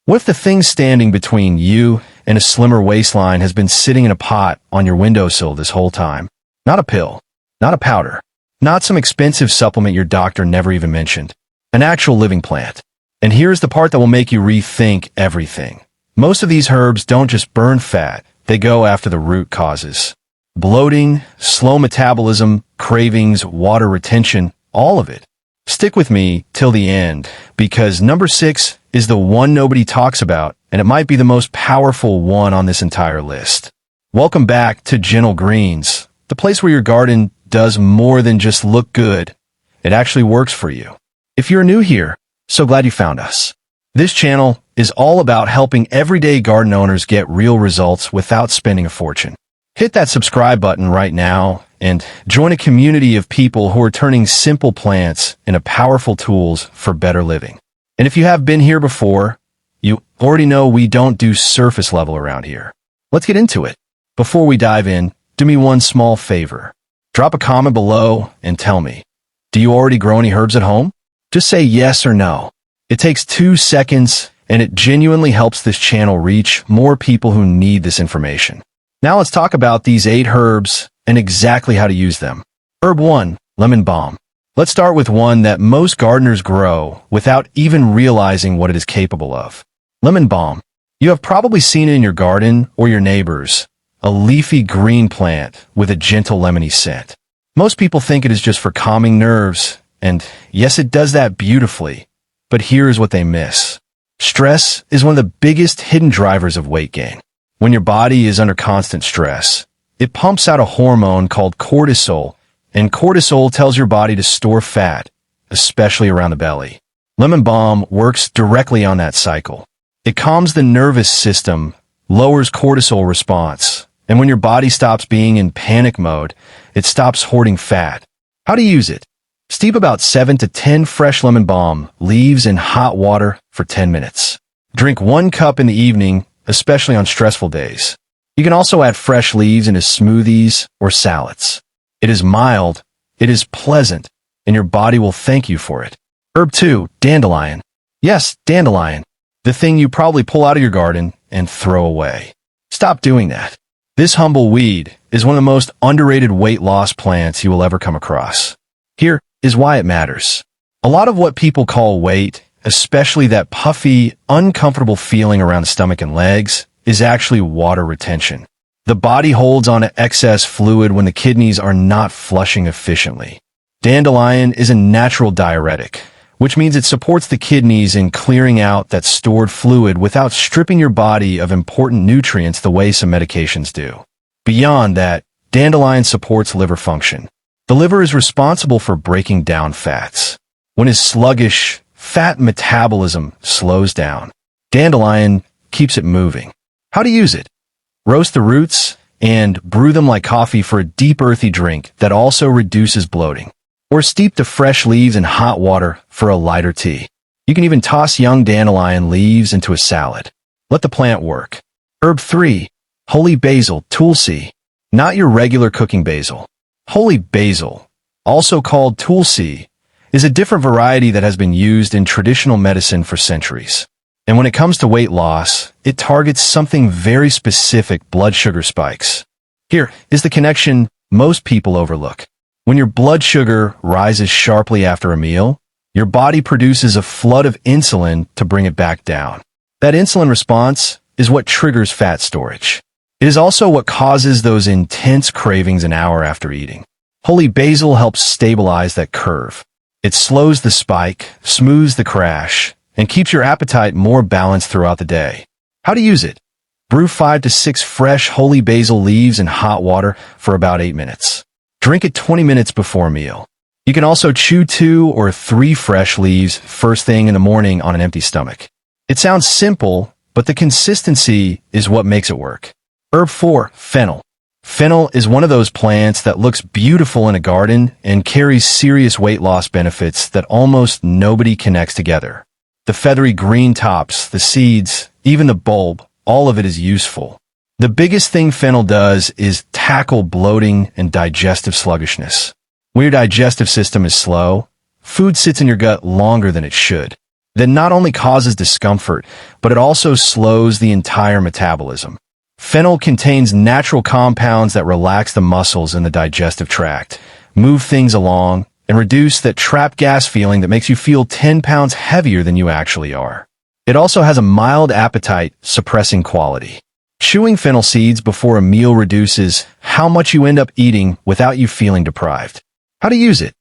What if the thing standing between you and a slimmer waistline has been sitting in a pot on your windowsill this whole time? Not a pill, not a powder, not some expensive supplement your doctor never even mentioned. An actual living plant. And here's the part that will make you rethink everything. Most of these herbs don't just burn fat, they go after the root causes. Bloating, slow metabolism, cravings, water retention, all of it. Stick with me till the end, because number 6 is the one nobody talks about, and it might be the most powerful one on this entire list. Welcome back to Gentle Greens, the place where your garden does more than just look good. It actually works for you. If you're new here, so glad you found us. This channel is all about helping everyday garden owners get real results without spending a fortune. Hit that subscribe button right now and join a community of people who are turning simple plants into powerful tools for better living. And if you have been here before, you already know we don't do surface level around here. Let's get into it. Before we dive in, do me one small favor. Drop a comment below and tell me, do you already grow any herbs at home? Just say yes or no. It takes 2 seconds and it genuinely helps this channel reach more people who need this information. Now let's talk about these 8 herbs and exactly how to use them. Herb 1, lemon balm. Let's start with one that most gardeners grow without even realizing what it is capable of. Lemon balm. You have probably seen it in your garden or your neighbor's, a leafy green plant with a gentle lemony scent. Most people think it is just for calming nerves, and yes, it does that beautifully, but here's what they miss. Stress is one of the biggest hidden drivers of weight gain. When your body is under constant stress, it pumps out a hormone called cortisol, and cortisol tells your body to store fat, especially around the belly. Lemon balm works directly on that cycle. It calms the nervous system, lowers cortisol response, and when your body stops being in panic mode, it stops hoarding fat. How to use it? Steep about 7 to 10 fresh lemon balm leaves in hot water for 10 minutes. Drink 1 cup in the evening, especially on stressful days. You can also add fresh leaves into smoothies or salads. It is mild, it is pleasant, and your body will thank you for it. Herb 2, dandelion. Yes, dandelion. The thing you probably pull out of your garden and throw away. Stop doing that. This humble weed is one of the most underrated weight loss plants you will ever come across. Here is why it matters. A lot of what people call weight, especially that puffy, uncomfortable feeling around the stomach and legs, is actually water retention. The body holds on to excess fluid when the kidneys are not flushing efficiently. Dandelion is a natural diuretic, which means it supports the kidneys in clearing out that stored fluid without stripping your body of important nutrients the way some medications do. Beyond that, dandelion supports liver function. The liver is responsible for breaking down fats. When it's sluggish, fat metabolism slows down. Dandelion keeps it moving. How to use it? Roast the roots and brew them like coffee for a deep earthy drink that also reduces bloating. Or steep the fresh leaves in hot water for a lighter tea. You can even toss young dandelion leaves into a salad. Let the plant work. Herb 3, holy basil, tulsi. Not your regular cooking basil. Holy basil, also called tulsi, is a different variety that has been used in traditional medicine for centuries. And when it comes to weight loss, it targets something very specific: blood sugar spikes. Here is the connection most people overlook. When your blood sugar rises sharply after a meal, your body produces a flood of insulin to bring it back down. That insulin response is what triggers fat storage. It is also what causes those intense cravings an hour after eating. Holy basil helps stabilize that curve. It slows the spike, smooths the crash, and keeps your appetite more balanced throughout the day. How to use it? Brew 5 to 6 fresh holy basil leaves in hot water for about 8 minutes. Drink it 20 minutes before a meal. You can also chew 2 or 3 fresh leaves first thing in the morning on an empty stomach. It sounds simple, but the consistency is what makes it work. Herb 4, fennel. Fennel is one of those plants that looks beautiful in a garden and carries serious weight loss benefits that almost nobody connects together. The feathery green tops, the seeds, even the bulb, all of it is useful. The biggest thing fennel does is tackle bloating and digestive sluggishness. When your digestive system is slow, food sits in your gut longer than it should. that not only causes discomfort, but it also slows the entire metabolism. Fennel contains natural compounds that relax the muscles in the digestive tract, move things along, and reduce that trapped gas feeling that makes you feel 10 pounds heavier than you actually are. It also has a mild appetite-suppressing quality. Chewing fennel seeds before a meal reduces how much you end up eating without you feeling deprived. How to use it?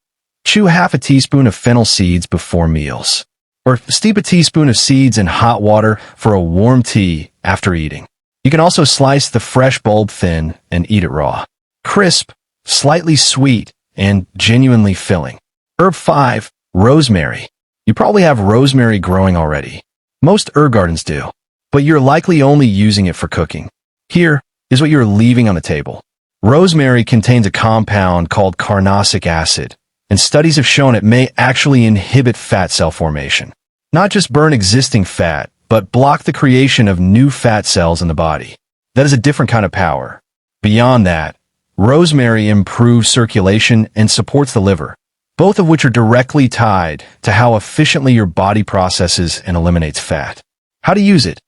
Chew half a teaspoon of fennel seeds before meals. Or steep a teaspoon of seeds in hot water for a warm tea after eating. You can also slice the fresh bulb thin and eat it raw. Crisp, slightly sweet, and genuinely filling. Herb 5. Rosemary. You probably have rosemary growing already. Most herb gardens do, but you're likely only using it for cooking. Here is what you're leaving on the table. Rosemary contains a compound called carnosic acid, and studies have shown it may actually inhibit fat cell formation. Not just burn existing fat, but block the creation of new fat cells in the body. That is a different kind of power. Beyond that, rosemary improves circulation and supports the liver, both of which are directly tied to how efficiently your body processes and eliminates fat. How to use it?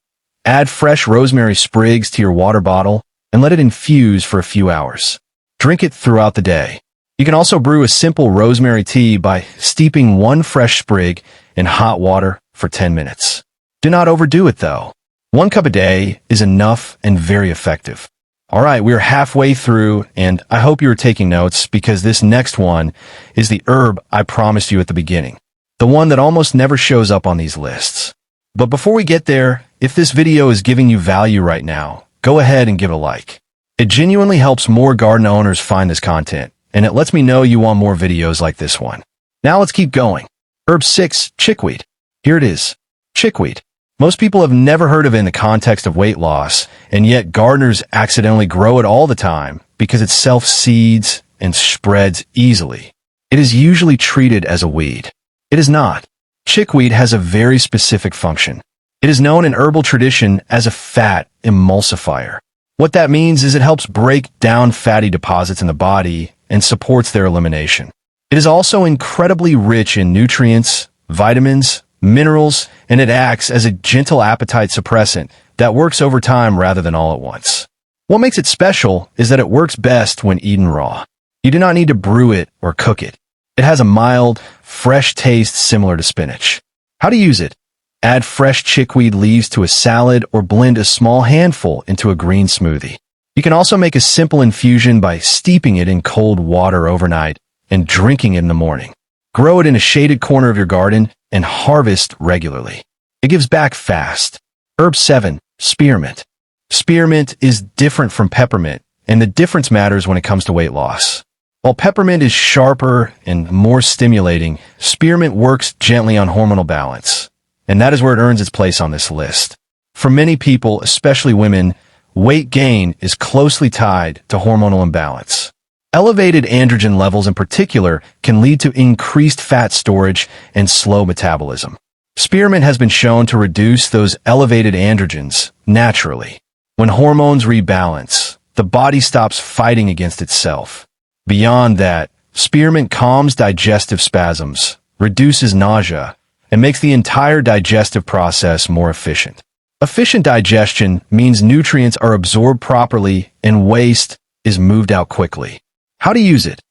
Add fresh rosemary sprigs to your water bottle and let it infuse for a few hours. Drink it throughout the day. You can also brew a simple rosemary tea by steeping one fresh sprig in hot water for 10 minutes. Do not overdo it though. 1 cup a day is enough and very effective. Alright, we're halfway through and I hope you are taking notes because this next one is the herb I promised you at the beginning. The one that almost never shows up on these lists. But before we get there, if this video is giving you value right now, go ahead and give it a like. It genuinely helps more garden owners find this content, and it lets me know you want more videos like this one. Now let's keep going. Herb 6. Chickweed. Here it is. Chickweed. Most people have never heard of it in the context of weight loss, and yet gardeners accidentally grow it all the time because it self-seeds and spreads easily. It is usually treated as a weed. It is not. Chickweed has a very specific function. It is known in herbal tradition as a fat emulsifier. What that means is it helps break down fatty deposits in the body and supports their elimination. It is also incredibly rich in nutrients, vitamins, minerals, and it acts as a gentle appetite suppressant that works over time rather than all at once. What makes it special is that it works best when eaten raw. You do not need to brew it or cook it. It has a mild, fresh taste similar to spinach. How to use it? Add fresh chickweed leaves to a salad or blend a small handful into a green smoothie. You can also make a simple infusion by steeping it in cold water overnight and drinking it in the morning. Grow it in a shaded corner of your garden and harvest regularly. It gives back fast. Herb 7. Spearmint. Spearmint is different from peppermint, and the difference matters when it comes to weight loss. While peppermint is sharper and more stimulating, spearmint works gently on hormonal balance, and that is where it earns its place on this list. For many people, especially women, weight gain is closely tied to hormonal imbalance. Elevated androgen levels in particular can lead to increased fat storage and slow metabolism. Spearmint has been shown to reduce those elevated androgens naturally. When hormones rebalance, the body stops fighting against itself. Beyond that, spearmint calms digestive spasms, reduces nausea, and makes the entire digestive process more efficient. Efficient digestion means nutrients are absorbed properly and waste is moved out quickly. How to use it?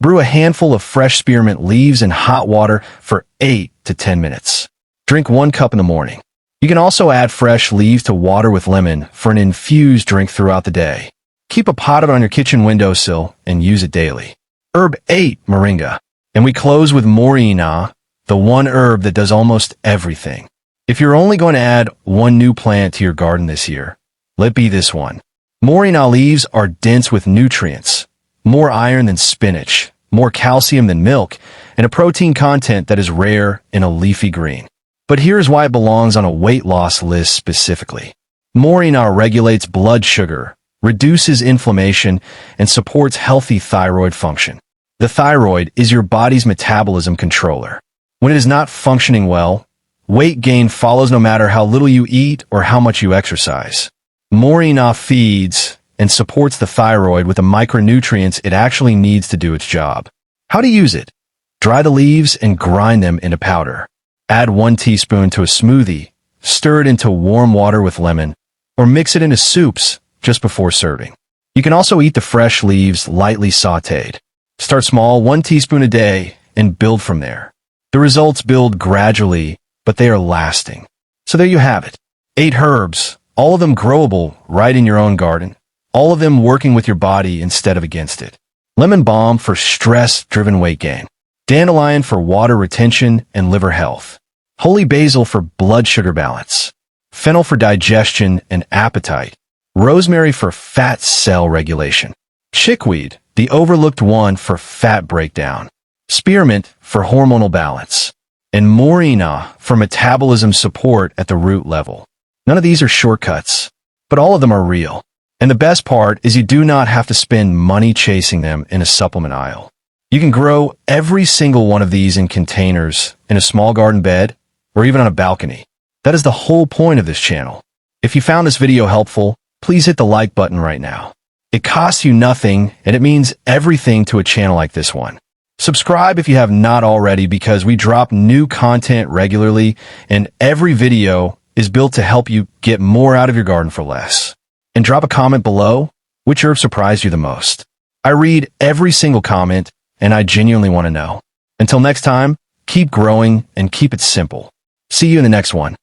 Brew a handful of fresh spearmint leaves in hot water for 8 to 10 minutes. Drink 1 cup in the morning. You can also add fresh leaves to water with lemon for an infused drink throughout the day. Keep a pot on your kitchen windowsill and use it daily. Herb 8. Moringa. And we close with Moringa, the one herb that does almost everything. If you're only going to add one new plant to your garden this year, let it be this one. Moringa leaves are dense with nutrients, more iron than spinach, more calcium than milk, and a protein content that is rare in a leafy green. But here's why it belongs on a weight loss list specifically. Moringa regulates blood sugar, reduces inflammation, and supports healthy thyroid function. The thyroid is your body's metabolism controller. When it is not functioning well, weight gain follows no matter how little you eat or how much you exercise. Moringa feeds and supports the thyroid with the micronutrients it actually needs to do its job. How to use it? Dry the leaves and grind them into powder. Add 1 teaspoon to a smoothie, stir it into warm water with lemon, or mix it into soups just before serving. You can also eat the fresh leaves lightly sautéed. Start small, 1 teaspoon a day, and build from there. The results build gradually, but they are lasting. So there you have it. 8 herbs, all of them growable right in your own garden. All of them working with your body instead of against it. Lemon balm for stress-driven weight gain. Dandelion for water retention and liver health. Holy basil for blood sugar balance. Fennel for digestion and appetite. Rosemary for fat cell regulation. Chickweed, the overlooked one, for fat breakdown. Spearmint for hormonal balance. And Moringa for metabolism support at the root level. None of these are shortcuts, but all of them are real. And the best part is you do not have to spend money chasing them in a supplement aisle. You can grow every single one of these in containers, in a small garden bed, or even on a balcony. That is the whole point of this channel. If you found this video helpful, please hit the like button right now. It costs you nothing, and it means everything to a channel like this one. Subscribe if you have not already, because we drop new content regularly, and every video is built to help you get more out of your garden for less. And drop a comment below, which herb surprised you the most. I read every single comment, and I genuinely want to know. Until next time, keep growing and keep it simple. See you in the next one.